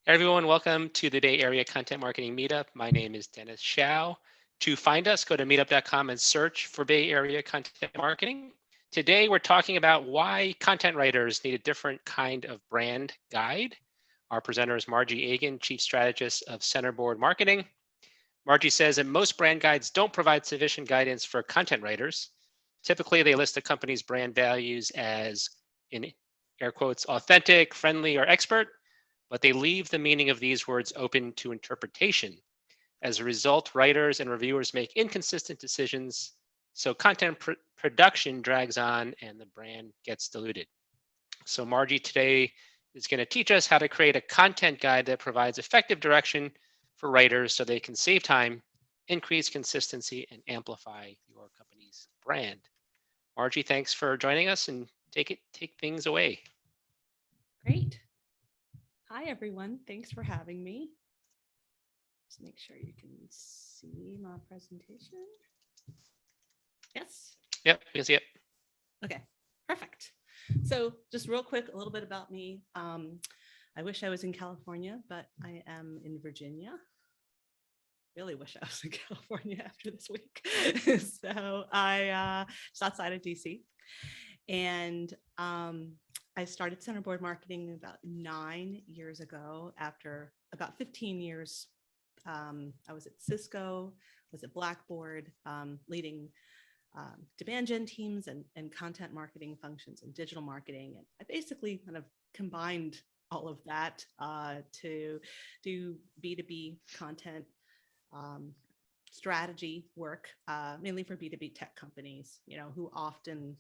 Everyone, welcome to the Bay Area Content Marketing Meetup. My name is Dennis Shao. To find us, go to meetup.com and search for Bay Area Content Marketing. Today, we're talking about why content writers need a different kind of brand guide. Our presenter is Margie Agin, Chief Strategist of Centerboard Marketing. Margie says that most brand guides don't provide sufficient guidance for content writers. Typically, they list a company's brand values as, in air quotes, authentic, friendly, or expert, but they leave the meaning of these words open to interpretation. As a result, writers and reviewers make inconsistent decisions, so content production drags on and the brand gets diluted. So Margie today is going to teach us how to create a content guide that provides effective direction for writers so they can save time, increase consistency, and amplify your company's brand. Margie, thanks for joining us and take things away. Great. Hi, everyone. Thanks for having me. Just make sure you can see my presentation. Yes? Yep, you can see it. Okay, perfect. So just real quick, a little bit about me. I wish I was in California, but I am in Virginia. Really wish I was in California after this week. So I just outside of DC. And I started Centerboard marketing about 9 years ago. After about 15 years, I was at Cisco, was at Blackboard, leading demand gen teams and content marketing functions and digital marketing. And I basically kind of combined all of that to do B2B content strategy work, mainly for B2B tech companies, who often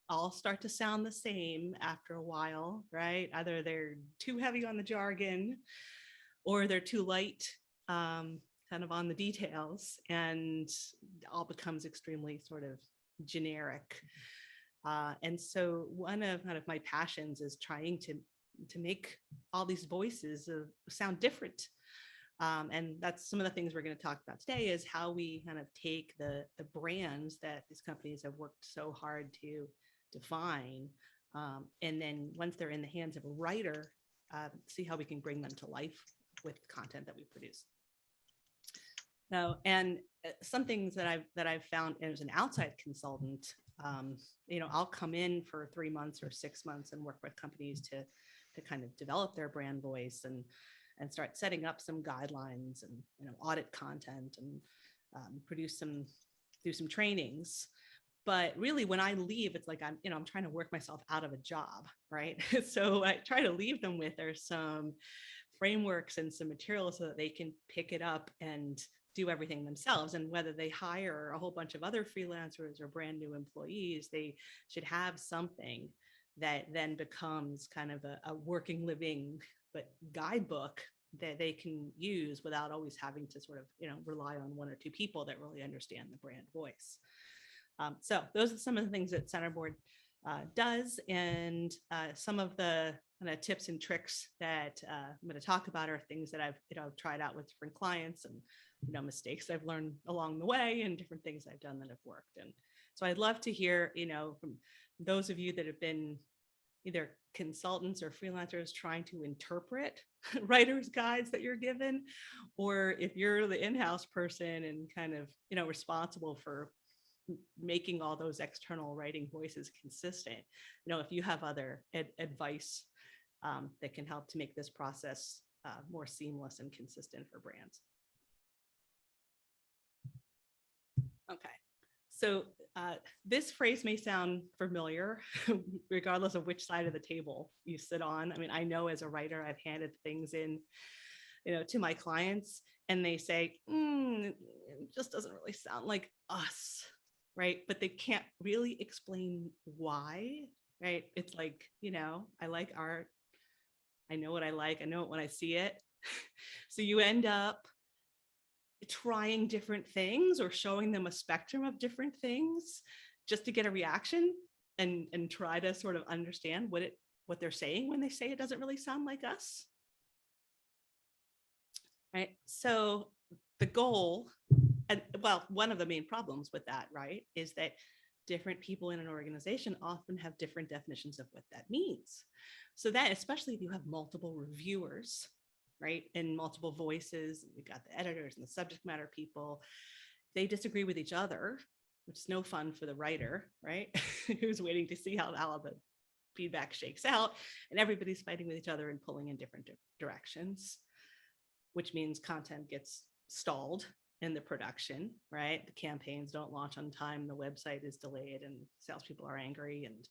all start to sound the same after a while, right? Either they're too heavy on the jargon or they're too light kind of on the details, and all becomes extremely sort of generic. And so one of kind of my passions is trying to make all these voices sound different. And that's some of the things we're going to talk about today, is how we kind of take the brands that these companies have worked so hard to define, and then once they're in the hands of a writer, see how we can bring them to life with content that we produce. Now, and some things that I've found as an outside consultant, I'll come in for 3 months or 6 months and work with companies to kind of develop their brand voice and start setting up some guidelines and audit content and do some trainings. But really, when I leave, it's like I'm trying to work myself out of a job, right? So I try to leave them with some frameworks and some materials so that they can pick it up and do everything themselves. And whether they hire a whole bunch of other freelancers or brand new employees, they should have something that then becomes kind of a working, living, but guidebook that they can use without always having to sort of rely on one or two people that really understand the brand voice. So those are some of the things that Centerboard does, and some of the kind of tips and tricks that I'm going to talk about are things that I've tried out with different clients, and mistakes I've learned along the way, and different things I've done that have worked. And so I'd love to hear from those of you that have been either consultants or freelancers trying to interpret writers' guides that you're given, or if you're the in-house person and kind of responsible for making all those external writing voices consistent, if you have other advice that can help to make this process more seamless and consistent for brands. Okay, so this phrase may sound familiar regardless of which side of the table you sit on. I mean, I know as a writer, I've handed things in to my clients and they say, it just doesn't really sound like us. Right. But they can't really explain why. Right. It's like, I like art. I know what I like. I know it when I see it. So you end up trying different things or showing them a spectrum of different things just to get a reaction and try to sort of understand what they're saying when they say it doesn't really sound like us. Right. So the goal, and well, one of the main problems with that, right, is that different people in an organization often have different definitions of what that means. So that, especially if you have multiple reviewers, right? And multiple voices. We've got the editors and the subject matter people. They disagree with each other, which is no fun for the writer, right? Who's waiting to see how all the feedback shakes out, and everybody's fighting with each other and pulling in different directions, which means content gets stalled in the production, right? The campaigns don't launch on time, the website is delayed, and salespeople are angry. And,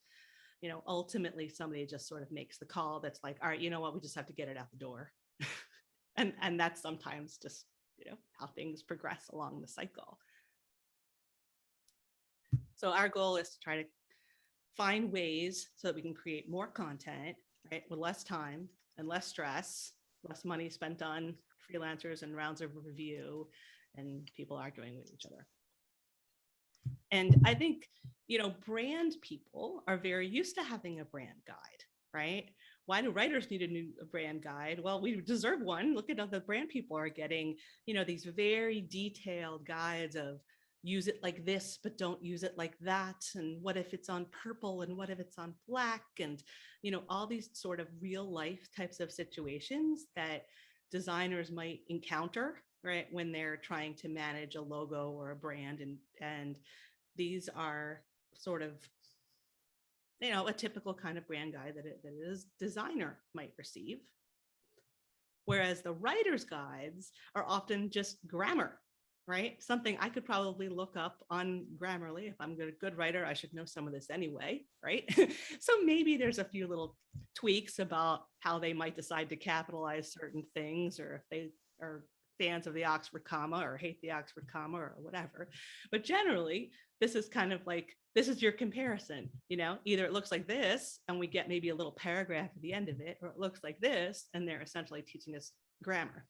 ultimately somebody just sort of makes the call that's like, all right, you know what, we just have to get it out the door. and that's sometimes just, how things progress along the cycle. So our goal is to try to find ways so that we can create more content, right, with less time and less stress, less money spent on freelancers and rounds of review and people arguing with each other. And I think, brand people are very used to having a brand guide, right? Why do writers need a brand guide? Well, we deserve one. Look at how the brand people are getting, these very detailed guides of use it like this, but don't use it like that. And what if it's on purple? And what if it's on black? And, all these sort of real life types of situations that designers might encounter, right, when they're trying to manage a logo or a brand. And these are sort of, a typical kind of brand guide that a designer might receive. Whereas the writer's guides are often just grammar, right? Something I could probably look up on Grammarly. If I'm a good writer, I should know some of this anyway, right? So maybe there's a few little tweaks about how they might decide to capitalize certain things, or if they are fans of the Oxford comma or hate the Oxford comma or whatever. But generally, this is kind of like, this is your comparison, either it looks like this and we get maybe a little paragraph at the end of it, or it looks like this and they're essentially teaching us grammar.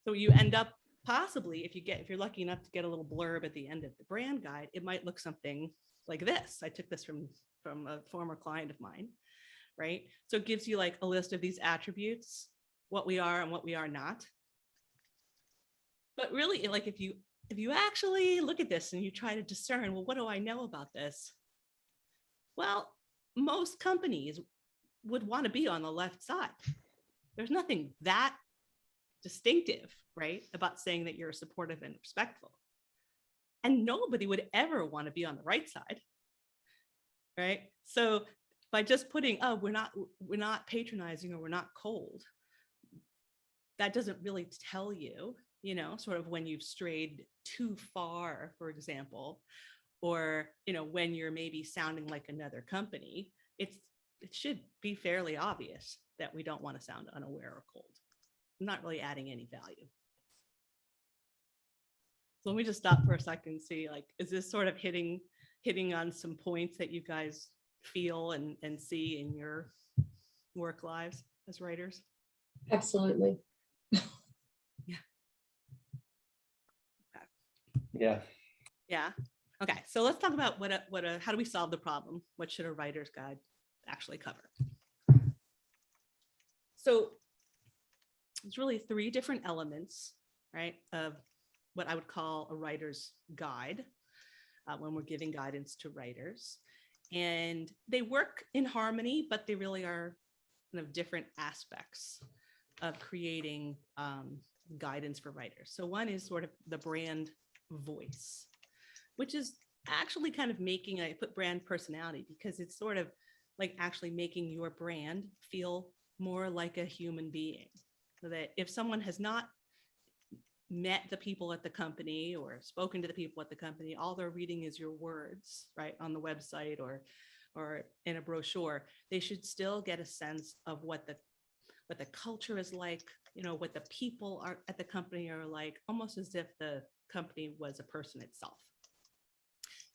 So you end up possibly, if you're lucky enough to get a little blurb at the end of the brand guide, it might look something like this. I took this from a former client of mine, right? So it gives you like a list of these attributes, what we are and what we are not. But really, like if you actually look at this and you try to discern, well, what do I know about this? Well, most companies would want to be on the left side. There's nothing that distinctive, right, about saying that you're supportive and respectful. And nobody would ever want to be on the right side, right? So by just putting, oh, we're not patronizing or we're not cold, that doesn't really tell you, sort of when you've strayed too far, for example, or, when you're maybe sounding like another company. It should be fairly obvious that we don't want to sound unaware or cold. I'm not really adding any value. So let me just stop for a second and see, like, is this sort of hitting on some points that you guys feel and see in your work lives as writers? Absolutely. Yeah. Okay. So let's talk about how do we solve the problem? What should a writer's guide actually cover? So there's really 3 different elements, right, of what I would call a writer's guide when we're giving guidance to writers. And they work in harmony, but they really are kind of different aspects of creating guidance for writers. So one is sort of the brand voice, which is actually kind of making, I put brand personality because it's sort of like actually making your brand feel more like a human being. So that if someone has not met the people at the company or spoken to the people at the company, all they're reading is your words, right, on the website or in a brochure, they should still get a sense of what the culture is like, what the people are at the company are like, almost as if the company was a person itself.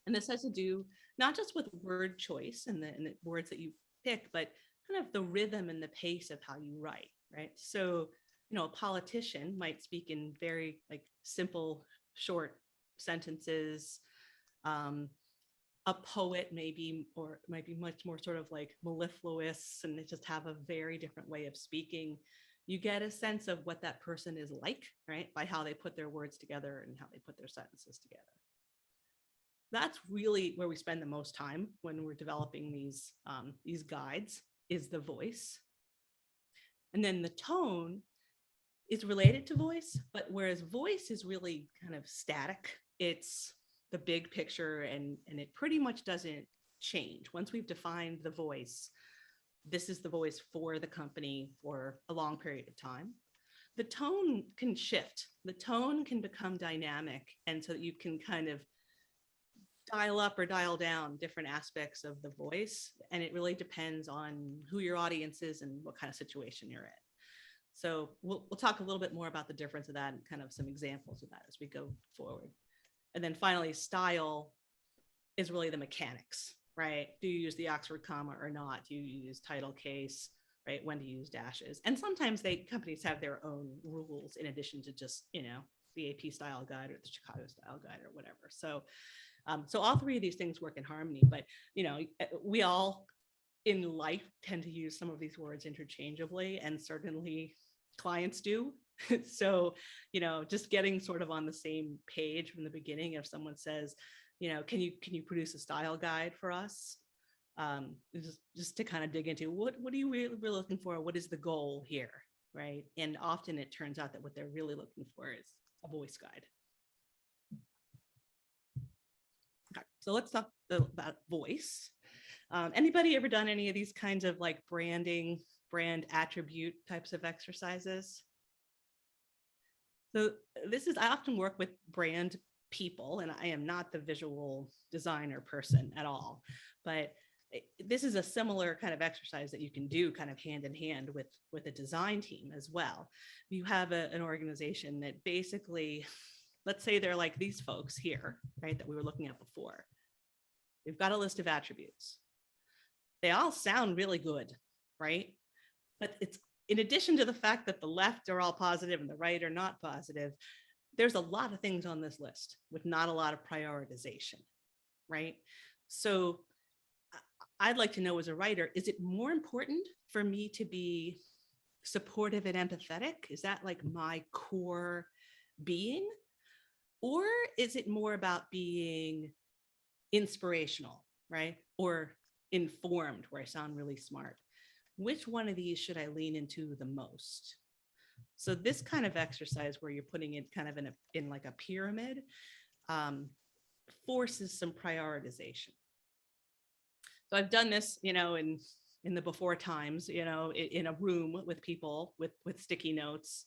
And this has to do not just with word choice and the words that you pick, but kind of the rhythm and the pace of how you write, right? So, a politician might speak in very like simple, short sentences. A poet might be much more sort of like mellifluous, and they just have a very different way of speaking. You get a sense of what that person is like, right, by how they put their words together and how they put their sentences together. That's really where we spend the most time when we're developing these guides, is the voice. And then the tone is related to voice, but whereas voice is really kind of static, it's the big picture, and it pretty much doesn't change. Once we've defined the voice, this is the voice for the company for a long period of time. The tone can shift. The tone can become dynamic. And so that you can kind of dial up or dial down different aspects of the voice. And it really depends on who your audience is and what kind of situation you're in. So we'll talk a little bit more about the difference of that and kind of some examples of that as we go forward. And then finally, style is really the mechanics, right? Do you use the Oxford comma or not? Do you use title case, right? When to use dashes? And sometimes companies have their own rules in addition to just, the AP style guide or the Chicago style guide or whatever. So all three of these things work in harmony, but, we all in life tend to use some of these words interchangeably, and certainly clients do. So, just getting sort of on the same page from the beginning. If someone says, can you produce a style guide for us? Just to kind of dig into what are you really looking for? What is the goal here, right? And often it turns out that what they're really looking for is a voice guide. Okay, so let's talk about voice. Anybody ever done any of these kinds of like brand attribute types of exercises? So I often work with brand people, and I am not the visual designer person at all, but this is a similar kind of exercise that you can do kind of hand in hand with a design team as well. You have an organization that basically, let's say they're like these folks here, right, that we were looking at before. They've got a list of attributes. They all sound really good, right? But it's in addition to the fact that the left are all positive and the right are not positive, there's a lot of things on this list with not a lot of prioritization, right? So I'd like to know as a writer, is it more important for me to be supportive and empathetic? Is that like my core being? Or is it more about being inspirational, right? Or informed, where I sound really smart? Which one of these should I lean into the most? So this kind of exercise where you're putting it kind of in like a pyramid forces some prioritization. So I've done this, in the before times, in a room with people with sticky notes.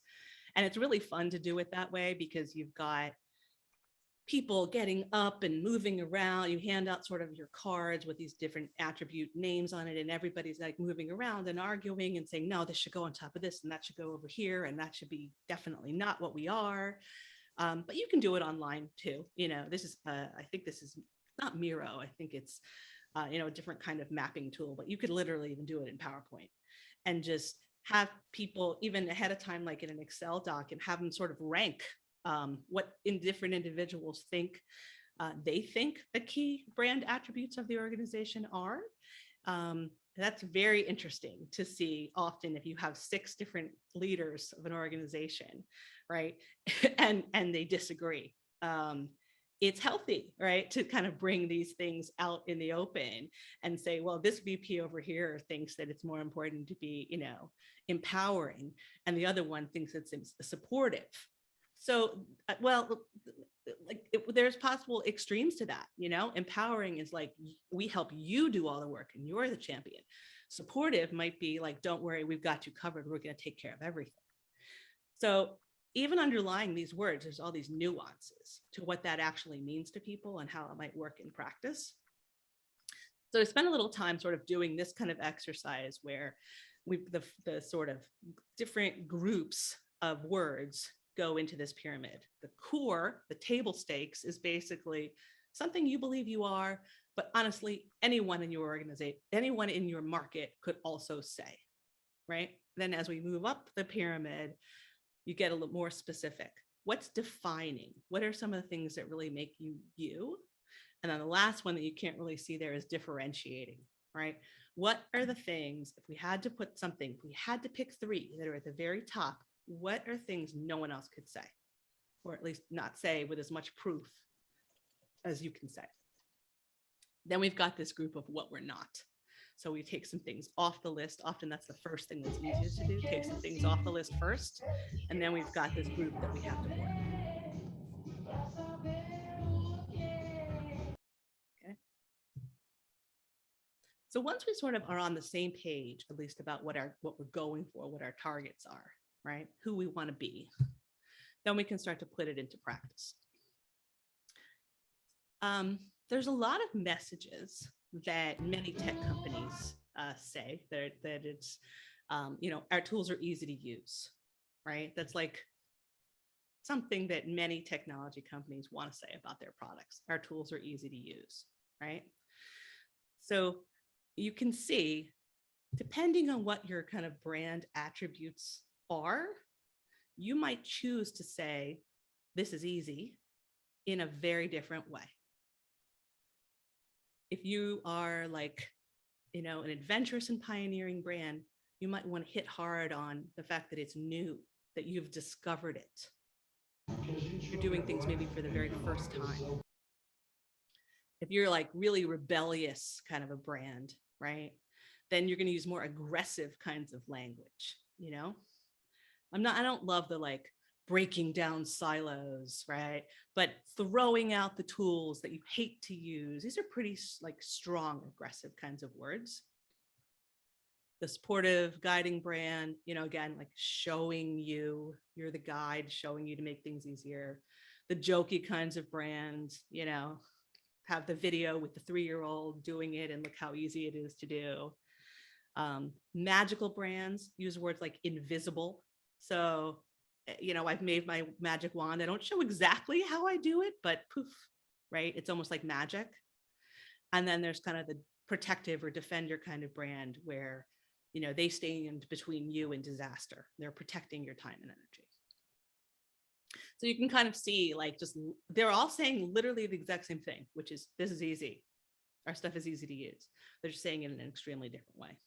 And it's really fun to do it that way because you've got people getting up and moving around. You hand out sort of your cards with these different attribute names on it, and everybody's like moving around and arguing and saying, no, this should go on top of this, and that should go over here, and that should be definitely not what we are. But you can do it online too. This is, I think this is not Miro. I think it's, a different kind of mapping tool, but you could literally even do it in PowerPoint and just have people even ahead of time, like in an Excel doc, and have them sort of rank what different individuals think they think the key brand attributes of the organization are. That's very interesting to see often if you have 6 different leaders of an organization, right? and they disagree. It's healthy, right, to kind of bring these things out in the open and say, well, this VP over here thinks that it's more important to be, empowering, and the other one thinks it's supportive. So, there's possible extremes to that, empowering is like, we help you do all the work and you're the champion. Supportive might be like, don't worry, we've got you covered. We're going to take care of everything. So even underlying these words, there's all these nuances to what that actually means to people and how it might work in practice. So I spent a little time sort of doing this kind of exercise where the sort of different groups of words go into this pyramid. The core, the table stakes, is basically something you believe you are, but honestly, anyone in your organization, anyone in your market could also say, right? Then as we move up the pyramid, you get a little more specific. What's defining? What are some of the things that really make you you? And then the last one that you can't really see there is differentiating, right? What are the things, if we had to put something, if we had to pick 3 that are at the very top, what are things no one else could say, or at least not say with as much proof as you can say? Then we've got this group of what we're not. So we take some things off the list. Often that's the first thing that's easiest to do. Take some things off the list first, and then we've got this group that we have to order. Okay. So once we sort of are on the same page, at least about what we're going for, what our targets are, right? Who we want to be, then we can start to put it into practice. There's a lot of messages that many tech companies say that it's, our tools are easy to use, right? That's like something that many technology companies want to say about their products. Our tools are easy to use, right? So you can see, depending on what your kind of brand attributes are, you might choose to say, this is easy in a very different way. If you are like, an adventurous and pioneering brand, you might want to hit hard on the fact that it's new, that you've discovered it. You're doing things maybe for the very first time. If you're like really rebellious kind of a brand, right? Then you're going to use more aggressive kinds of language, I don't love the like breaking down silos, right? But throwing out the tools that you hate to use. These are pretty like strong, aggressive kinds of words. The supportive guiding brand, again, like showing you're the guide, showing you to make things easier. The jokey kinds of brands, have the video with the 3-year-old doing it and look how easy it is to do. Magical brands use words like invisible. So, I've made my magic wand. I don't show exactly how I do it, but poof, right? It's almost like magic. And then there's kind of the protective or defender kind of brand where, they stand between you and disaster. They're protecting your time and energy. So you can kind of see like they're all saying literally the exact same thing, which is this is easy. Our stuff is easy to use. They're just saying it in an extremely different way.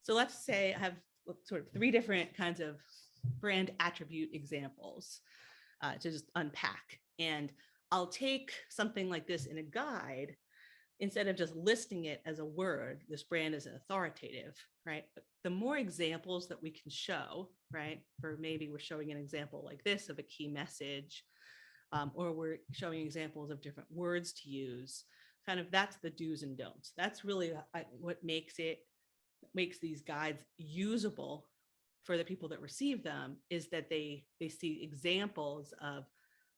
So let's say I have sort of 3 different kinds of brand attribute examples to just unpack. And I'll take something like this in a guide, instead of just listing it as a word, this brand is authoritative, right? The more examples that we can show, right? For maybe we're showing an example like this of a key message, or we're showing examples of different words to use, kind of that's the do's and don'ts. That's really what makes these guides usable for the people that receive them, is that they see examples of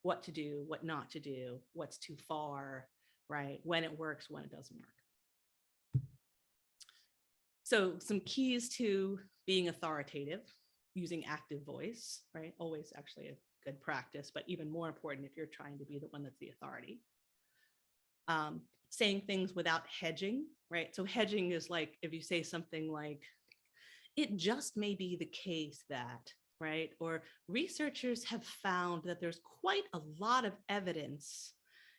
what to do, what not to do, what's too far, right? When it works, when it doesn't work. So some keys to being authoritative: using active voice, right? Always actually a good practice, but even more important if you're trying to be the one that's the authority. Saying things without hedging, right? So hedging is like if you say something like, it just may be the case that, right? Or researchers have found that there's quite a lot of evidence.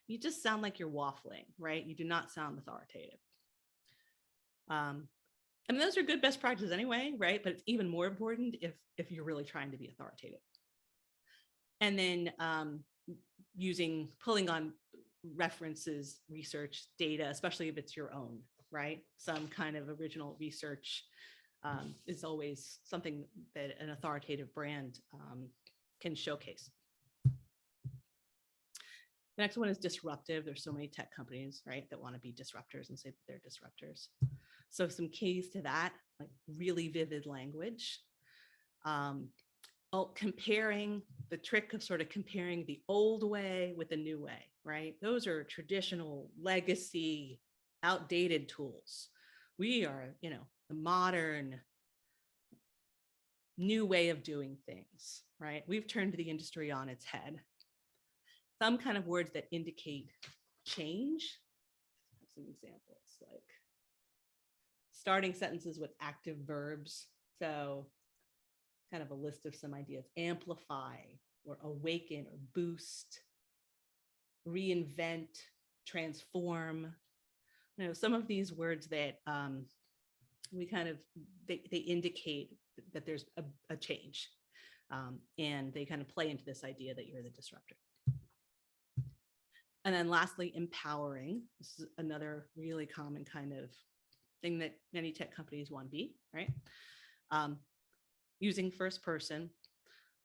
You just sound like you're waffling, right? You do not sound authoritative. And those are good best practices anyway, right? But it's even more important if you're really trying to be authoritative. And then pulling on references, research, data, especially if it's your own, right? Some kind of original research is always something that an authoritative brand can showcase. The next one is disruptive. There's so many tech companies, right, that want to be disruptors and say that they're disruptors. So some keys to that, like really vivid language. Comparing, the trick of sort of comparing the old way with the new way, right? Those are traditional, legacy, outdated tools. We are, the modern, new way of doing things, right? We've turned the industry on its head. Some kind of words that indicate change. Some examples like starting sentences with active verbs. So kind of a list of some ideas: amplify, or awaken, or boost, reinvent, transform. Some of these words that we kind of, they indicate that there's a change, and they kind of play into this idea that you're the disruptor. And then lastly, empowering. This is another really common kind of thing that many tech companies want to be, right? Using first person,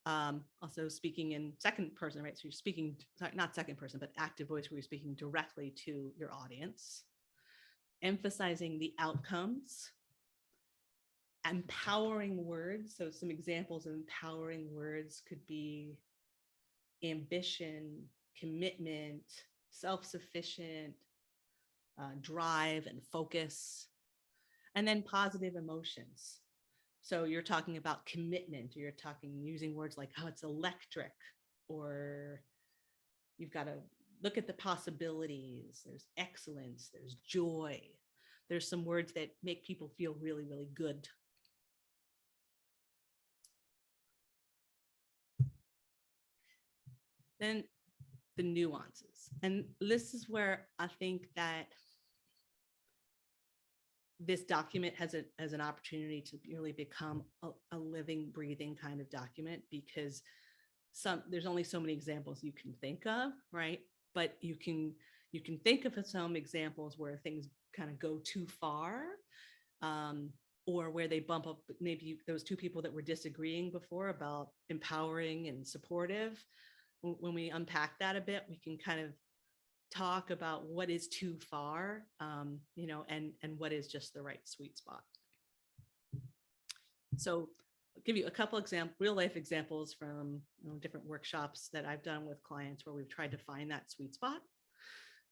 also speaking in second person, right? So you're speaking, sorry, not second person, but active voice where you're speaking directly to your audience, emphasizing the outcomes, empowering words. So some examples of empowering words could be ambition, commitment, self-sufficient, drive and focus, and then positive emotions. So you're talking about commitment, you're talking using words like, oh, it's electric, or you've got to look at the possibilities. There's excellence, there's joy. There's some words that make people feel really, really good. Then the nuances. And this is where I think that this document has an opportunity to really become a living, breathing kind of document, because there's only so many examples you can think of, right? But you can think of some examples where things kind of go too far, or where they bump up. Maybe those two people that were disagreeing before about empowering and supportive. When we unpack that a bit, we can kind of talk about what is too far, and what is just the right sweet spot. So I'll give you a couple real life examples from different workshops that I've done with clients where we've tried to find that sweet spot.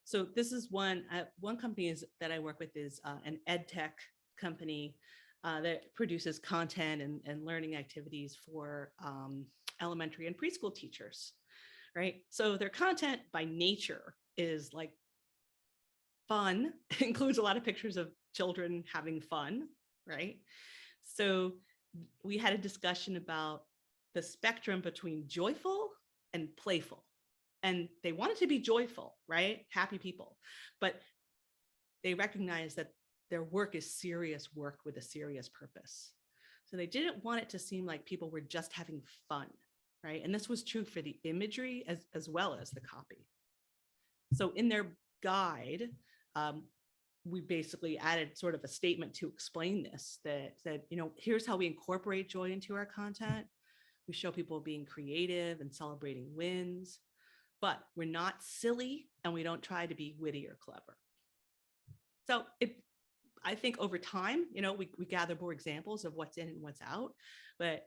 So this is one company that I work with is an ed tech company that produces content and learning activities for elementary and preschool teachers, right? So their content by nature is like fun. It includes a lot of pictures of children having fun, right? So we had a discussion about the spectrum between joyful and playful. And they wanted to be joyful, right? Happy people. But they recognized that their work is serious work with a serious purpose. So they didn't want it to seem like people were just having fun, right? And this was true for the imagery as well as the copy. So in their guide, we basically added sort of a statement to explain this, that said, here's how we incorporate joy into our content. We show people being creative and celebrating wins, but we're not silly and we don't try to be witty or clever. So I think over time, we gather more examples of what's in and what's out, but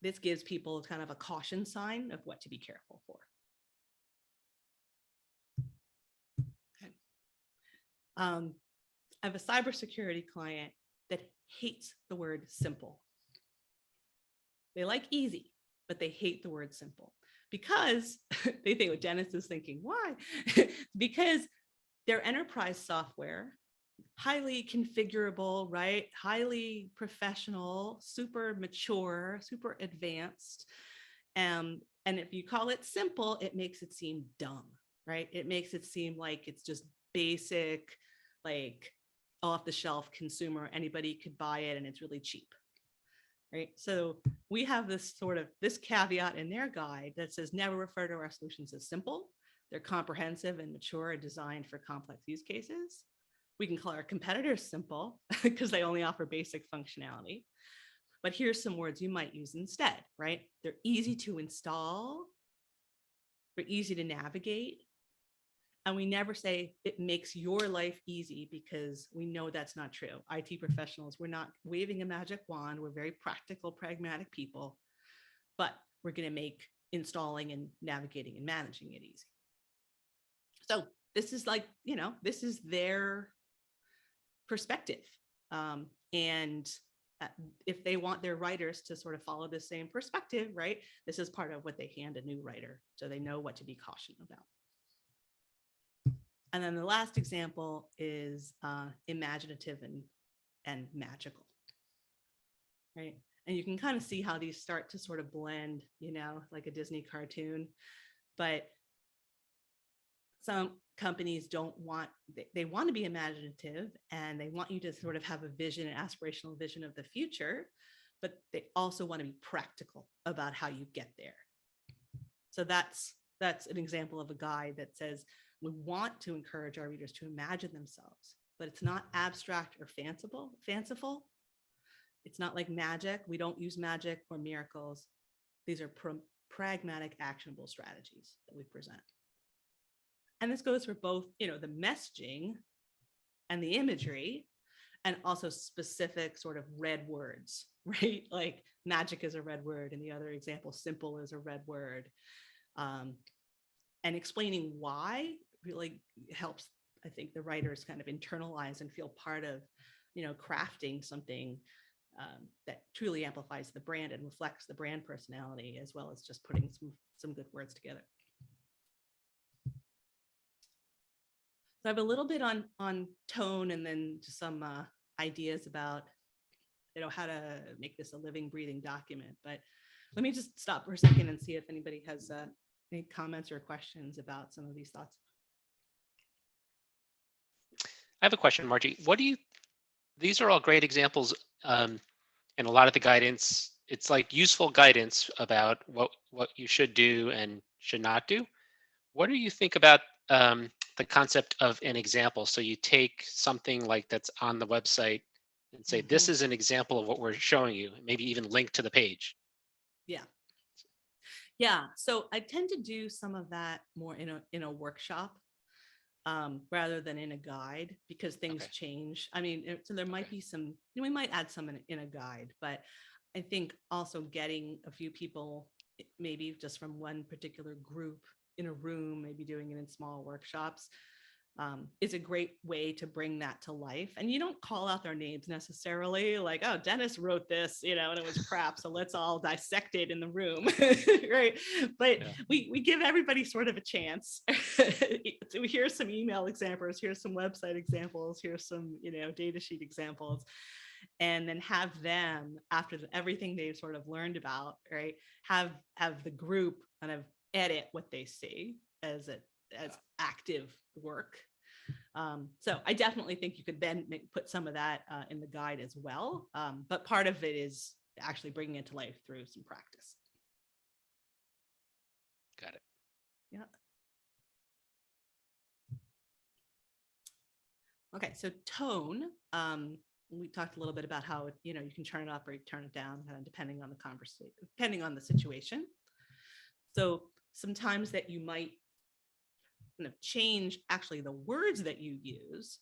this gives people kind of a caution sign of what to be careful for. I have a cybersecurity client that hates the word simple. They like easy, but they hate the word simple because they think what Dennis is thinking. Why? Because their enterprise software, highly configurable, right? Highly professional, super mature, super advanced. And if you call it simple, it makes it seem dumb, right? It makes it seem like it's just basic, like off the shelf consumer, anybody could buy it and it's really cheap, right? So we have this caveat in their guide that says never refer to our solutions as simple. They're comprehensive and mature and designed for complex use cases. We can call our competitors simple because they only offer basic functionality. But here's some words you might use instead, right? They're easy to install. They're easy to navigate. And we never say it makes your life easy, because we know that's not true. IT professionals, we're not waving a magic wand. We're very practical, pragmatic people, but we're going to make installing and navigating and managing it easy. So this is this is their perspective. And if they want their writers to sort of follow the same perspective, right, this is part of what they hand a new writer, so they know what to be cautious about. And then the last example is imaginative and magical, right? And you can kind of see how these start to sort of blend, like a Disney cartoon. But some companies they want to be imaginative and they want you to sort of have a vision, an aspirational vision of the future, but they also want to be practical about how you get there. So that's That's an example of a guide that says we want to encourage our readers to imagine themselves, but it's not abstract or fanciful. It's not like magic. We don't use magic or miracles. These are pragmatic, actionable strategies that we present. And this goes for both, the messaging and the imagery, and also specific sort of red words, right? Like magic is a red word. In the other example, simple is a red word. And explaining why really helps, I think, the writers kind of internalize and feel part of, crafting something that truly amplifies the brand and reflects the brand personality, as well as just putting some good words together. So I have a little bit on tone, and then just some ideas about, how to make this a living, breathing document. But let me just stop for a second and see if anybody has any comments or questions about some of these thoughts. I have a question, Margie. These are all great examples, and a lot of the guidance, it's like useful guidance about what you should do and should not do. What do you think about the concept of an example? So you take something like that's on the website and say, this is an example of what we're showing you, maybe even link to the page. Yeah. So I tend to do some of that more in a workshop rather than in a guide, because things change. I mean, so there might be some, we might add some in a guide, but I think also getting a few people, maybe just from one particular group in a room, maybe doing it in small workshops, is a great way to bring that to life. And you don't call out their names necessarily, like, oh, Dennis wrote this, and it was crap, so let's all dissect it in the room, right? But we give everybody sort of a chance. So here's some email examples, here's some website examples, here's some, data sheet examples. And then have them, after everything they've sort of learned about, right, have the group kind of edit what they see as active work. So I definitely think you could then put some of that in the guide as well. But part of it is actually bringing it to life through some practice. Got it. Yeah. Okay, so tone. We talked a little bit about how, you can turn it up or you turn it down, depending on the conversation, depending on the situation. So sometimes that you might change actually the words that you use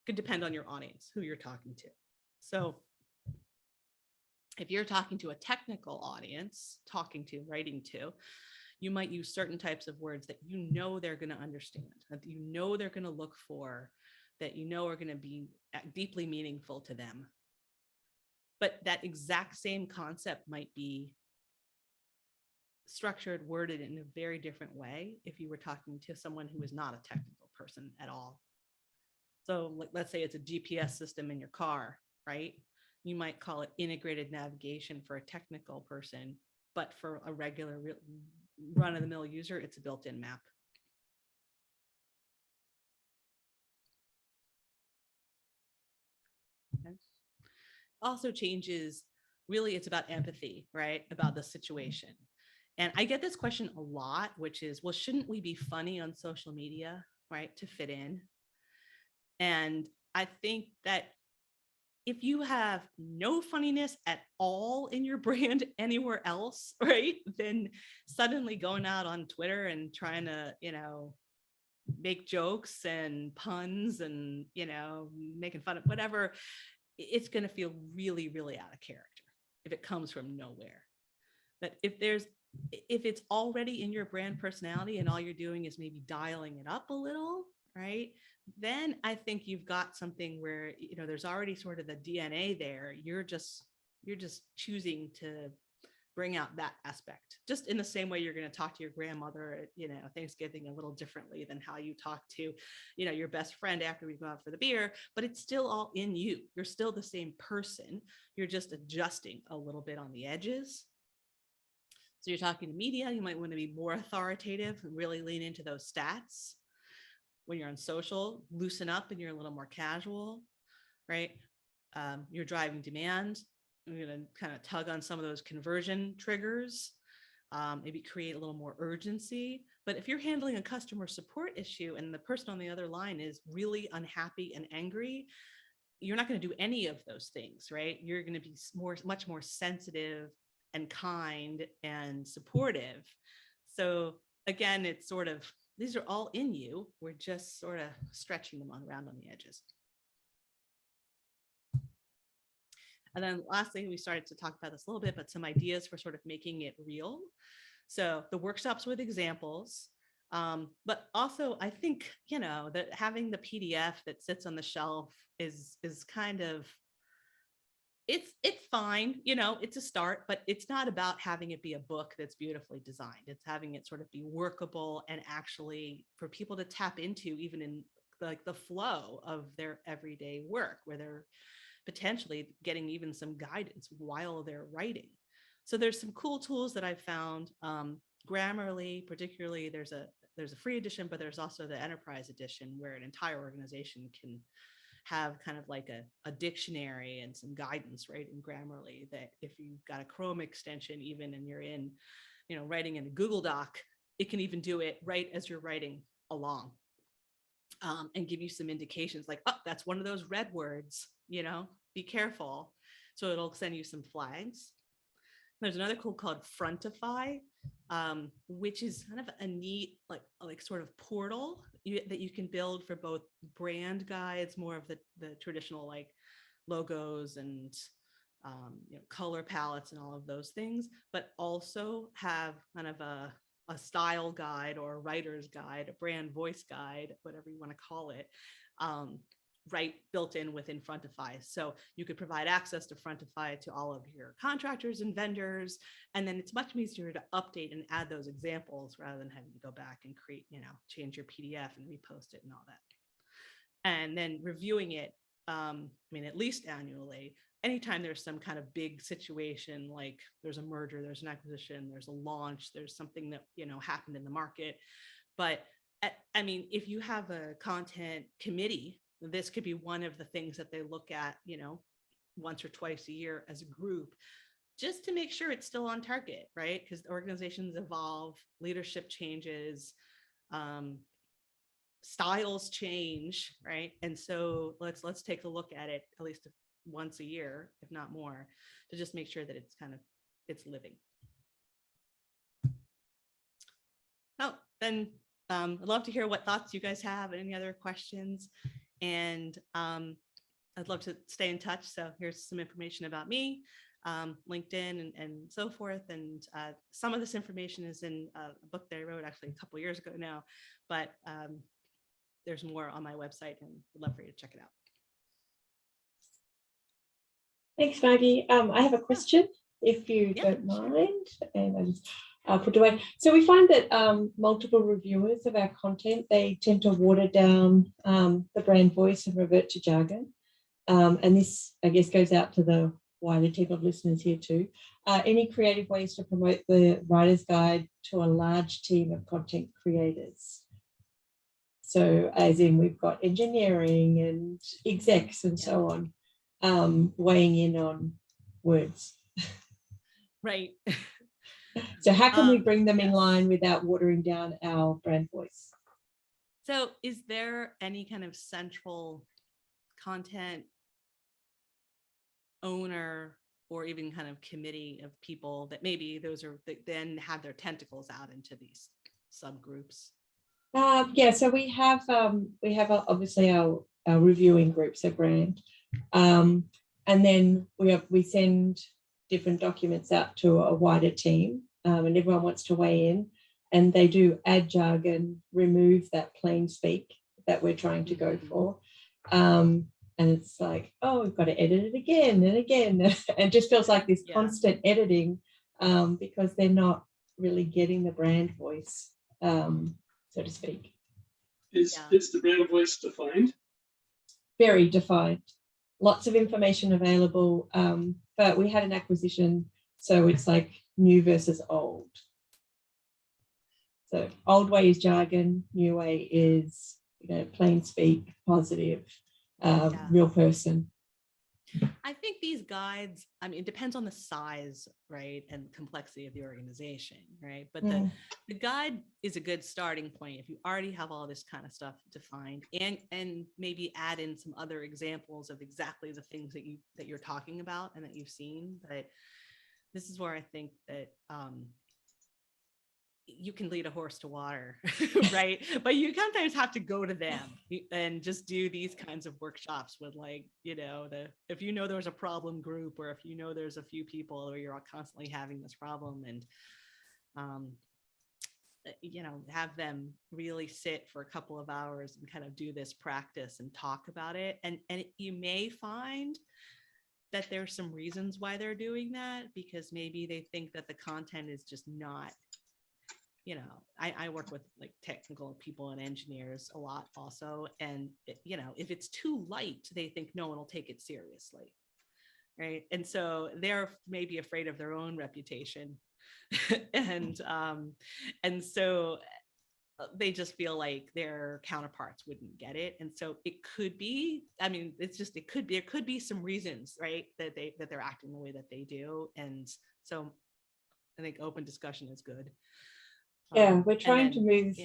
could depend on your audience, who you're talking to. So if you're talking to a technical audience, writing to, you might use certain types of words that they're going to understand, that they're going to look for, that are going to be deeply meaningful to them. But that exact same concept might be structured, worded in a very different way if you were talking to someone who is not a technical person at all. So let's say it's a GPS system in your car, right? You might call it integrated navigation for a technical person, but for a regular run-of-the-mill user, it's a built-in map. Okay. Also changes, really, it's about empathy, right? About the situation. And I get this question a lot, which is, well, shouldn't we be funny on social media, right, to fit in? And I think that if you have no funniness at all in your brand anywhere else, right, then suddenly going out on Twitter and trying to, make jokes and puns and, making fun of whatever, it's going to feel really, really out of character if it comes from nowhere. But if it's already in your brand personality and all you're doing is maybe dialing it up a little, right, then I think you've got something where, there's already sort of the DNA there. You're just choosing to bring out that aspect, just in the same way you're going to talk to your grandmother at, Thanksgiving a little differently than how you talk to, your best friend after we go out for the beer, but it's still all in you. You're still the same person. You're just adjusting a little bit on the edges. So you're talking to media, you might want to be more authoritative and really lean into those stats. When you're on social, loosen up and you're a little more casual, right? You're driving demand. You're going to kind of tug on some of those conversion triggers, maybe create a little more urgency, But if you're handling a customer support issue and the person on the other line is really unhappy and angry, you're not going to do any of those things, right? You're going to be much more sensitive and kind and supportive. So again, it's sort of, these are all in you. We're just sort of stretching them around on the edges. And then lastly, we started to talk about this a little bit, but some ideas for sort of making it real. So the workshops with examples, but also I think, that having the PDF that sits on the shelf is kind of, it's fine, it's a start, but it's not about having it be a book that's beautifully designed. It's having it sort of be workable and actually for people to tap into, even in like the flow of their everyday work, where they're potentially getting even some guidance while they're writing. So there's some cool tools that I've found. Grammarly, particularly, there's a free edition, but there's also the enterprise edition where an entire organization can have kind of like a dictionary and some guidance, right, in Grammarly, that if you've got a Chrome extension even and you're in, writing in a Google Doc, it can even do it right as you're writing along, and give you some indications like, oh, that's one of those red words, be careful. So it'll send you some flags. There's another tool called Frontify, which is kind of a neat, like sort of portal that you can build for both brand guides, more of the traditional like logos and color palettes and all of those things, but also have kind of a style guide or a writer's guide, a brand voice guide, whatever you want to call it, right, built in within Frontify. So you could provide access to Frontify to all of your contractors and vendors, and then it's much easier to update and add those examples rather than having to go back and create, change your PDF and repost it and all that. And then reviewing it, at least annually, anytime there's some kind of big situation, like there's a merger, there's an acquisition, there's a launch, there's something that, happened in the market. But if you have a content committee, this could be one of the things that they look at, once or twice a year as a group, just to make sure it's still on target, right? Because organizations evolve, leadership changes, styles change, right? And so let's take a look at it at least once a year, if not more, to just make sure that it's living. Oh, then I'd love to hear what thoughts you guys have and any other questions. And I'd love to stay in touch. So here's some information about me, LinkedIn and so forth. And some of this information is in a book that I wrote actually a couple of years ago now, but there's more on my website and I'd love for you to check it out. Thanks, Margie. I have a question, if you don't mind, and I just put it away. So we find that multiple reviewers of our content, they tend to water down the brand voice and revert to jargon. And this, I guess, goes out to the wider team of listeners here too. Any creative ways to promote the writer's guide to a large team of content creators? So as in we've got engineering and execs and so on, weighing in on words. Right. So how can we bring them in line without watering down our brand voice? So is there any kind of central content owner or even kind of committee of people that maybe those are that then have their tentacles out into these subgroups? Yeah, so we have obviously our reviewing groups, a brand, and then we send different documents out to a wider team, and everyone wants to weigh in, and they do add jargon, remove that plain speak that we're trying to go for, and it's like, oh, we've got to edit it again and again, and it just feels like this constant editing, because they're not really getting the brand voice, so to speak. Is the brand voice defined? Very defined. Lots of information available, but we had an acquisition, so it's like new versus old. So old way is jargon, new way is plain speak, positive, real person. I think these guides, I mean, it depends on the size, right, and complexity of the organization, right? But the guide is a good starting point if you already have all this kind of stuff defined, and maybe add in some other examples of exactly the things that you're talking about and that you've seen. But this is where I think that you can lead a horse to water, right? But you sometimes have to go to them and just do these kinds of workshops with, like, you know, if you know there's a problem group, or if you know there's a few people where you're constantly having this problem, and you know, have them really sit for a couple of hours and kind of do this practice and talk about it. And you may find that there's some reasons why they're doing that, because maybe they think that the content is just not, you know, I work with like technical people and engineers a lot also. And, you know, if it's too light, they think no one will take it seriously. Right. And so they're maybe afraid of their own reputation. and so they just feel like their counterparts wouldn't get it. And so it could be, I mean, it could be some reasons, right, that they're acting the way that they do. And so I think open discussion is good. Yeah, we're trying to move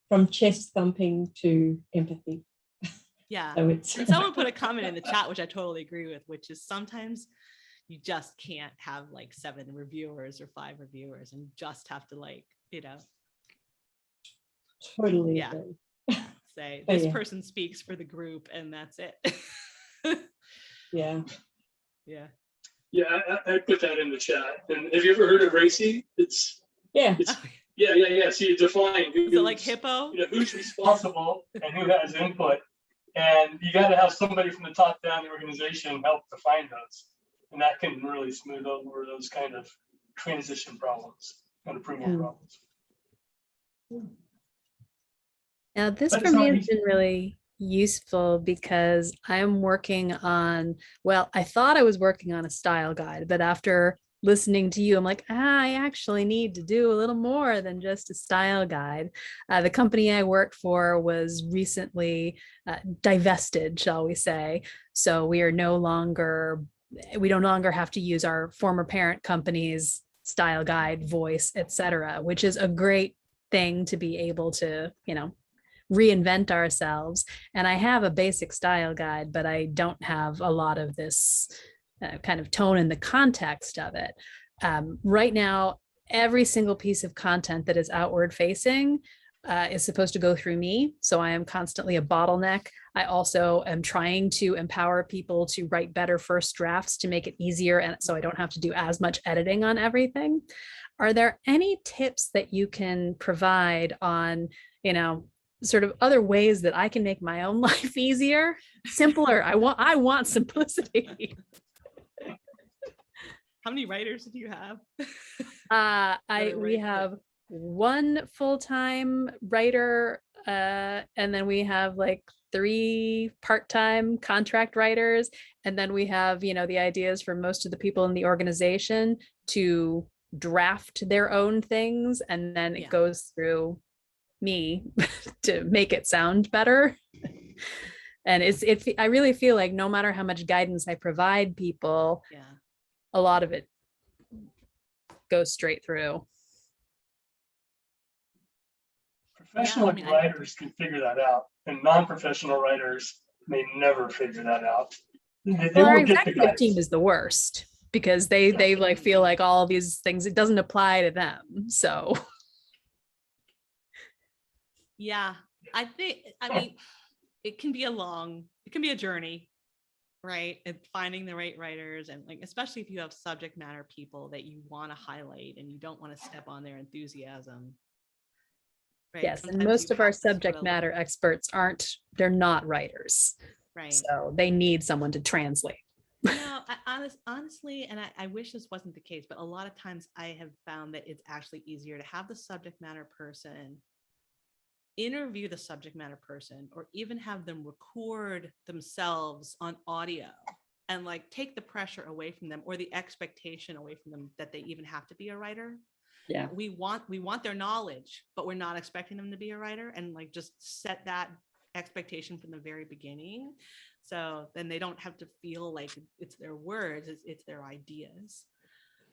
from chest thumping to empathy. Yeah. So and someone put a comment in the chat, which I totally agree with, which is sometimes you just can't have like 7 reviewers or 5 reviewers, and you just have to, like, you know, totally agree. Say Oh, this person speaks for the group, and that's it. Yeah. I put that in the chat. And have you ever heard of RACI? Yeah. So you define Is it like Hippo? You know, who's responsible and who has input, and you got to have somebody from the top down the organization help define those, and that can really smooth over those kind of transition problems and approval problems. Now, this for me has been really useful because I'm working on, well, I thought I was working on a style guide, but after listening to you, I'm like, I actually need to do a little more than just a style guide. The company I worked for was recently divested, shall we say. So we no longer have to use our former parent company's style guide, voice, etc., which is a great thing to be able to, you know, reinvent ourselves. And I have a basic style guide, but I don't have a lot of this kind of tone in the context of it. Right now, every single piece of content that is outward facing is supposed to go through me. So I am constantly a bottleneck. I also am trying to empower people to write better first drafts to make it easier, and so I don't have to do as much editing on everything. Are there any tips that you can provide on, you know, sort of other ways that I can make my own life easier, simpler? I want simplicity. How many writers do you have? We have 1 full-time writer, and then we have like 3 part-time contract writers, and then we have, you know, the ideas for most of the people in the organization to draft their own things, and then it goes through me to make it sound better. And I really feel like no matter how much guidance I provide people, a lot of it goes straight through. Professional writers can figure that out, and non-professional writers may never figure that out. Our executive team is the worst because they like feel like all these things, it doesn't apply to them. So yeah, I mean, it can be a journey, right? And finding the right writers, and like, especially if you have subject matter people that you want to highlight and you don't want to step on their enthusiasm. Right? Yes, and most of our subject matter experts they're not writers. Right. So they need someone to translate. No, honestly, and I wish this wasn't the case, but a lot of times I have found that it's actually easier to have the subject matter person interview the subject matter person, or even have them record themselves on audio, and like take the pressure away from them, or the expectation away from them that they even have to be a writer. Yeah, we want their knowledge, but we're not expecting them to be a writer, and like just set that expectation from the very beginning. So then they don't have to feel like it's their words, it's their ideas.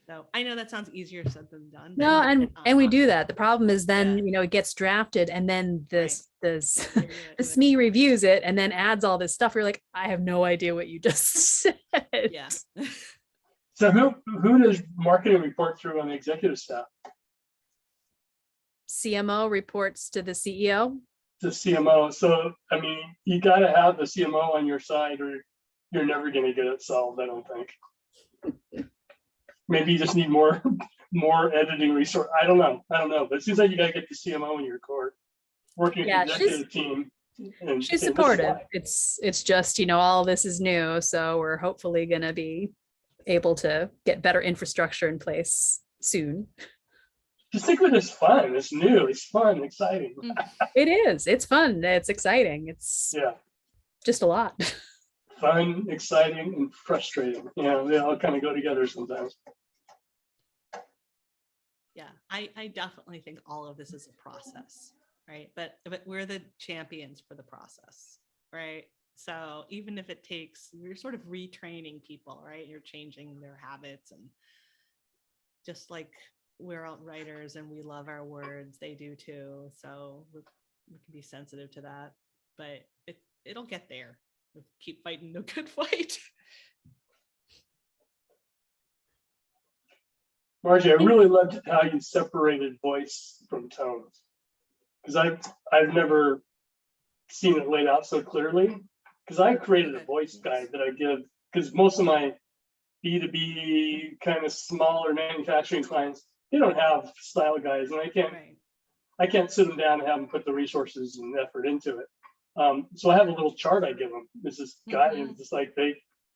So I know that sounds easier said than done. No, and we do that. The problem is then, Yeah. it gets drafted and then this They the do SME reviews it and then adds all this stuff. You're like, I have no idea what you just said. Yeah. So who does marketing report through on the executive staff? CMO reports to the CEO. The CMO. So, I mean, you got to have the CMO on your side or you're never going to get it solved, I don't think. Maybe you just need more editing resource. I don't know. But it seems like you got to get the CMO in your court, working with the executive team. And she's supportive. It's just, all this is new. So we're hopefully going to be able to get better infrastructure in place soon. Just think of it as fun. It's new. It's fun, exciting. It is. It's fun. It's exciting. It's just a lot. Fun, exciting, and frustrating. They all kind of go together sometimes. Yeah, I definitely think all of this is a process, right? But we're the champions for the process, right? So even if it takes, you're sort of retraining people, right? You're changing their habits, and just like we're all writers and we love our words, they do too. So we can be sensitive to that, but it'll get there. We'll keep fighting the good fight. Margie, I really loved how you separated voice from tone, because I've never seen it laid out so clearly. Because I created a voice guide that I give, because most of my B2B kind of smaller manufacturing clients, they don't have style guides, and I can't sit them down and have them put the resources and effort into it. So I have a little chart I give them. This is guide, and it's just like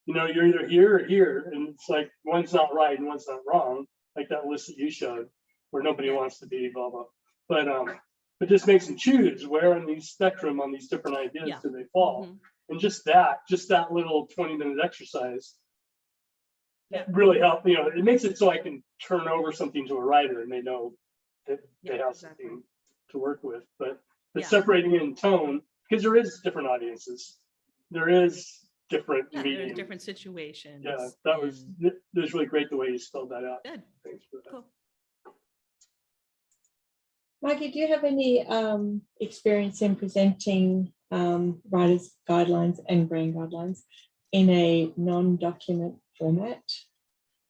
you're either here or here, and it's like one's not right and one's not wrong, like that list that you showed, where nobody wants to be, blah blah. But this makes them choose where in the spectrum on these different ideas do they fall, and just that little 20-minute exercise. It really helped. It makes it so I can turn over something to a writer and they know that they have something to work with. But separating it in tone, because there is different audiences, there is different mediums. There's different situations. Yeah, that was really great the way you spelled that out. Good. Thanks for that. Cool. Maggie, do you have any experience in presenting writers' guidelines and brand guidelines in a non-document format?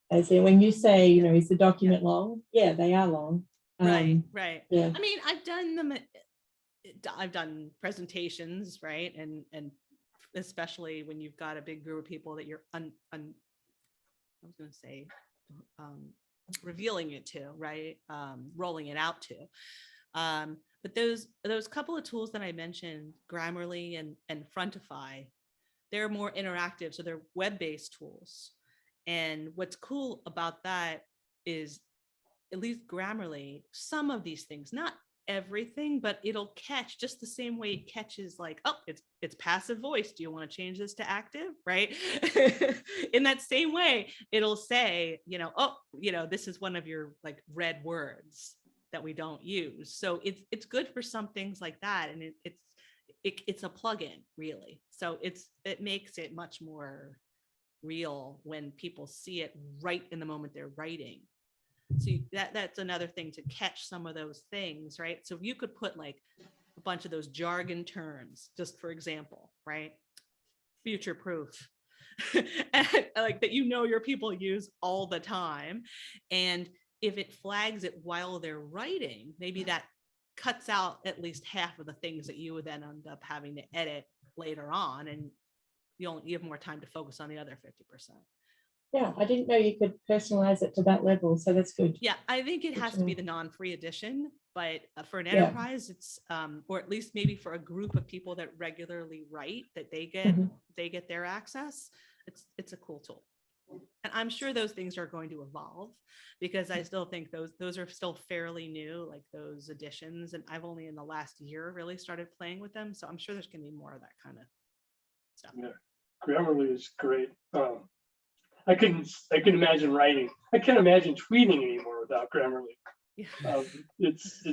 As in, when you say, is the document long? Yeah, they are long. Right. Yeah. I mean, I've done them. I've done presentations, right, and especially when you've got a big group of people that you're revealing it to, right, rolling it out to. But those couple of tools that I mentioned, Grammarly and Frontify, they're more interactive, so they're web-based tools. And what's cool about that is, at least Grammarly, some of these things, not everything, but it'll catch just the same way it catches, like, oh, it's passive voice. Do you want to change this to active? Right. In that same way, it'll say, this is one of your like red words that we don't use. So it's good for some things like that. And it's a plugin, really. So it makes it much more real when people see it right in the moment they're writing. So that's another thing, to catch some of those things, right? So you could put like a bunch of those jargon terms, just for example, right? Future proof, like that, your people use all the time. And if it flags it while they're writing, maybe that cuts out at least half of the things that you would then end up having to edit later on, and you have more time to focus on the other 50%. Yeah, I didn't know you could personalize it to that level, so that's good. Yeah, I think it has to be the non-free edition, but for an enterprise, it's or at least maybe for a group of people that regularly write, that they get their access. It's a cool tool, and I'm sure those things are going to evolve, because I still think those are still fairly new, like those editions, and I've only in the last year really started playing with them, so I'm sure there's going to be more of that kind of stuff. Yeah, Grammarly is great. I can imagine writing. I can't imagine tweeting anymore without Grammarly. Yeah. It's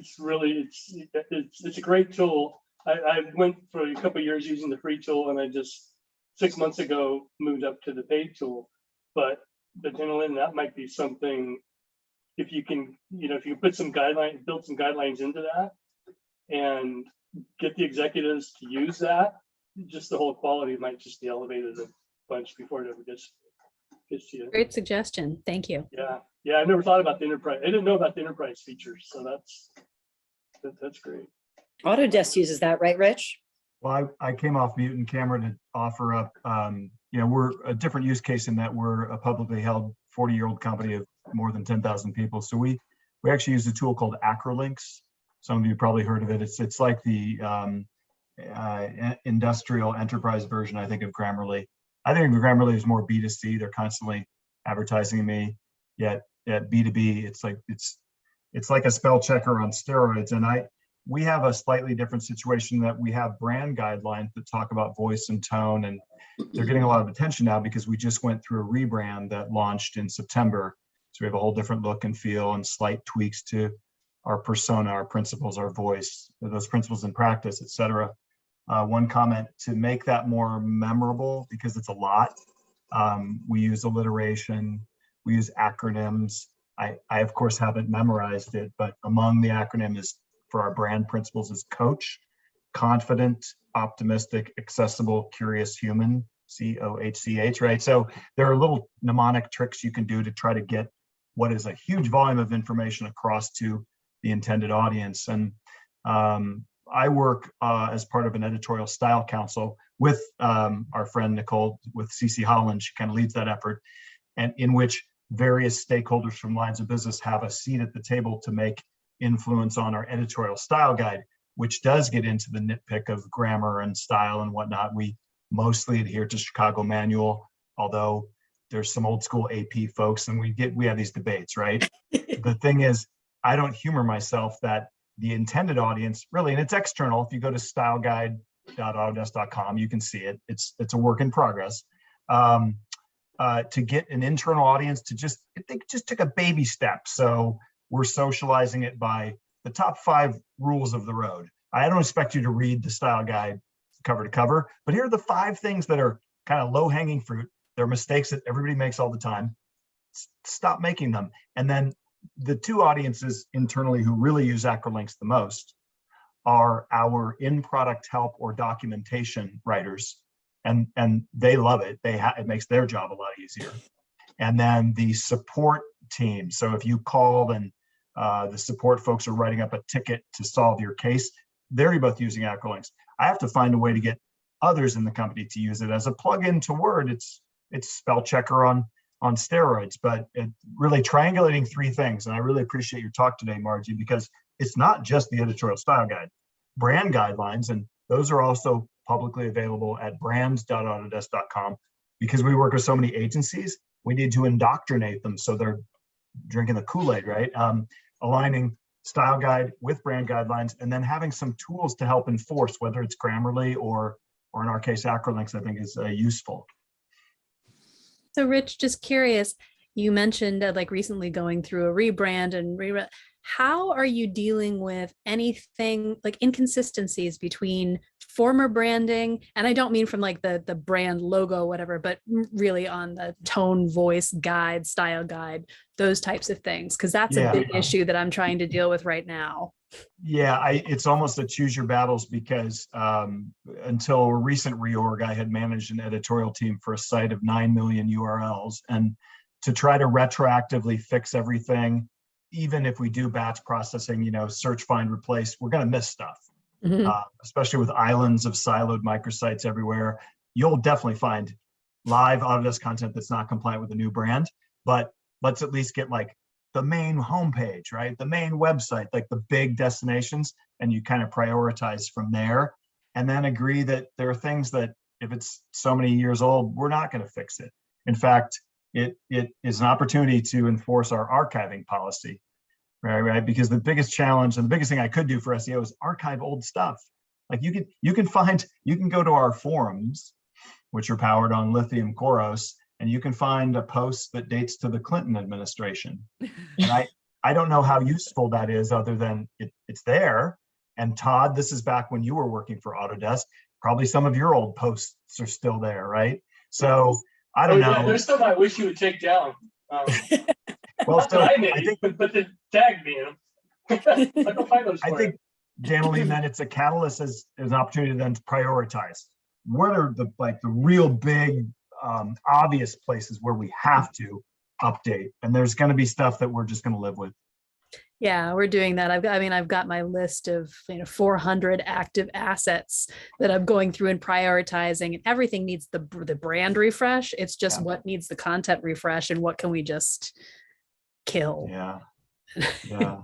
a great tool. I went for a couple of years using the free tool, and I just 6 months ago moved up to the paid tool. But then that might be something, if you can, if you put some guidelines, build some guidelines into that, and get the executives to use that, just the whole quality might just be elevated a bunch before it ever gets to you. Great suggestion. Thank you. Yeah, I never thought about the enterprise. I didn't know about the enterprise features, so that's great. Autodesk uses that, right, Rich? Well, I came off mute and camera to offer up, we're a different use case in that we're a publicly held 40-year-old company of more than 10,000 people. So we actually use a tool called Acrolinks. Some of you probably heard of it. It's like the industrial enterprise version, I think, of Grammarly. I think Grammarly is more B2C. They're constantly advertising me. Yet at B2B, it's like a spell checker on steroids. And we have a slightly different situation that we have brand guidelines that talk about voice and tone, and they're getting a lot of attention now because we just went through a rebrand that launched in September. So we have a whole different look and feel and slight tweaks to our persona, our principles, our voice, those principles in practice, et cetera. One comment to make that more memorable, because it's a lot. We use alliteration, we use acronyms. I of course haven't memorized it, but among the acronym is for our brand principles is coach, confident, optimistic, accessible, curious, human, COHCH, right? So there are little mnemonic tricks you can do to try to get what is a huge volume of information across to the intended audience. And I work as part of an editorial style council with our friend Nicole with CC Holland. She kind of leads that effort, and in which various stakeholders from lines of business have a seat at the table to make influence on our editorial style guide, which does get into the nitpick of grammar and style and whatnot. We mostly adhere to Chicago Manual, although there's some old school AP folks, and we have these debates, right? The thing is, I don't humor myself that the intended audience really, and it's external. If you go to styleguide.autodesk.com, you can see it. It's a work in progress. To get an internal audience to just took a baby step. So we're socializing it by the top 5 rules of the road. I don't expect you to read the style guide cover to cover, but here are the 5 things that are kind of low hanging fruit. They're mistakes that everybody makes all the time. Stop making them. And then the 2 audiences internally who really use Acrolinks the most are our in-product help or documentation writers. And they love it. It makes their job a lot easier. And then the support team. So if you called and the support folks are writing up a ticket to solve your case, they're both using Acrolinks. I have to find a way to get others in the company to use it as a plug-in to Word. It's spell checker on steroids, but really triangulating 3 things. And I really appreciate your talk today, Margie, because it's not just the editorial style guide, brand guidelines, and those are also publicly available at brands.autodesk.com. Because we work with so many agencies, we need to indoctrinate them so they're drinking the Kool-Aid, right? Aligning style guide with brand guidelines, and then having some tools to help enforce, whether it's Grammarly or in our case, Acrolinks, I think is useful. So Rich, just curious, you mentioned like recently going through a rebrand and how are you dealing with anything like inconsistencies between former branding? And I don't mean from like the brand logo, whatever, but really on the tone, voice guide, style guide, those types of things. Cause that's a big issue that I'm trying to deal with right now. Yeah, it's almost a choose your battles because until a recent reorg, I had managed an editorial team for a site of 9 million URLs. And to try to retroactively fix everything, even if we do batch processing, search, find, replace, we're going to miss stuff, especially with islands of siloed microsites everywhere. You'll definitely find live Autodesk content that's not compliant with the new brand, but let's at least get like the main homepage, right? The main website, like the big destinations, and you kind of prioritize from there, and then agree that there are things that if it's so many years old, we're not going to fix it. In fact, it is an opportunity to enforce our archiving policy, right? Because the biggest challenge and the biggest thing I could do for SEO is archive old stuff. Like you can go to our forums, which are powered on Lithium Koros, and you can find a post that dates to the Clinton administration. And I don't know how useful that is other than it's there. And Todd, this is back when you were working for Autodesk. Probably some of your old posts are still there, right? So I don't know. Yeah, there's some I wish you would take down. Well, Not so that I I made, think but they tagged me in them. I don't find those. I think, Daneline, then it's a catalyst as an opportunity then to prioritize. What are the real big obvious places where we have to update? And there's going to be stuff that we're just going to live with. Yeah, we're doing that. I've got my list of 400 active assets that I'm going through and prioritizing, and everything needs the brand refresh. It's just what needs the content refresh, and what can we just kill? Yeah. Yeah.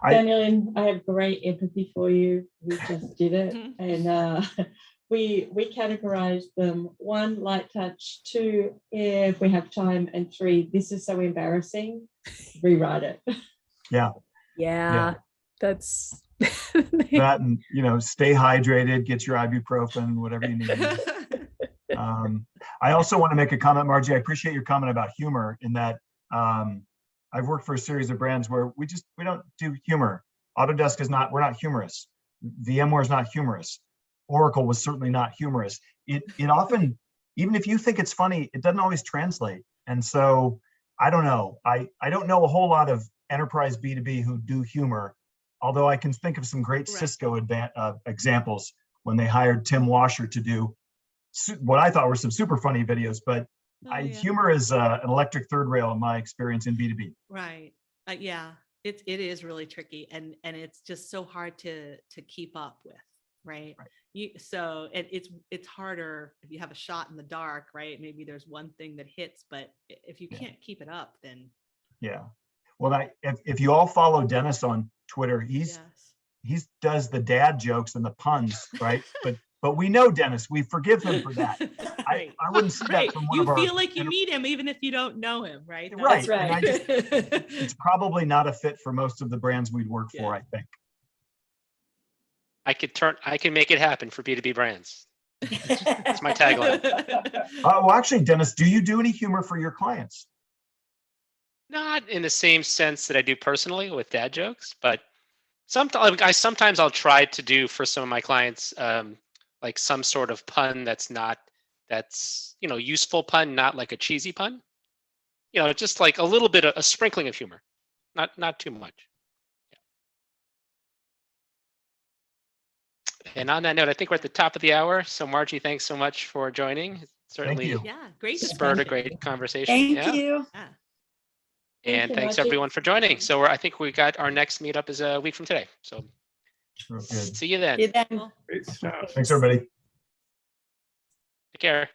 Daniel, I have great empathy for you. We just did it, and we categorize them: 1, light touch; 2, if we have time; and 3, this is so embarrassing, rewrite it. Yeah, that's that, and stay hydrated, get your ibuprofen, whatever you need. I also want to make a comment, Margie. I appreciate your comment about humor, in that I've worked for a series of brands where we don't do humor. Autodesk we're not humorous. VMware is not humorous. Oracle was certainly not humorous. It often, even if you think it's funny, it doesn't always translate. And so I don't know. I don't know a whole lot of enterprise B2B who do humor, although I can think of some great Cisco examples when they hired Tim Washer to do what I thought were some super funny videos. But humor is an electric third rail in my experience in B2B. Right. Yeah, it is really tricky, and it's just so hard to keep up with. Right. So it's harder if you have a shot in the dark, right? Maybe there's one thing that hits, but if you can't keep it up, then. Yeah. Well, if you all follow Dennis on Twitter, he does the dad jokes and the puns, right? But we know Dennis. We forgive him for that. I wouldn't see that from one you of our. You feel like you need him even if you don't know him, right? Right. That's right. And it's probably not a fit for most of the brands we'd work for, I think. I can make it happen for B2B brands. That's my tagline. Well, actually, Dennis, do you do any humor for your clients? Not in the same sense that I do personally with dad jokes, but sometimes I'll try to do for some of my clients, like some sort of pun that's useful pun, not like a cheesy pun. Just like a little bit of a sprinkling of humor, not too much. And on that note, I think we're at the top of the hour. So Margie, thanks so much for joining. Certainly, great. Spurred a great conversation. Thank you. And thanks everyone for joining. So I think we got our next meetup is a week from today. So see you then. See you then. Great stuff. Thanks, everybody. Take care.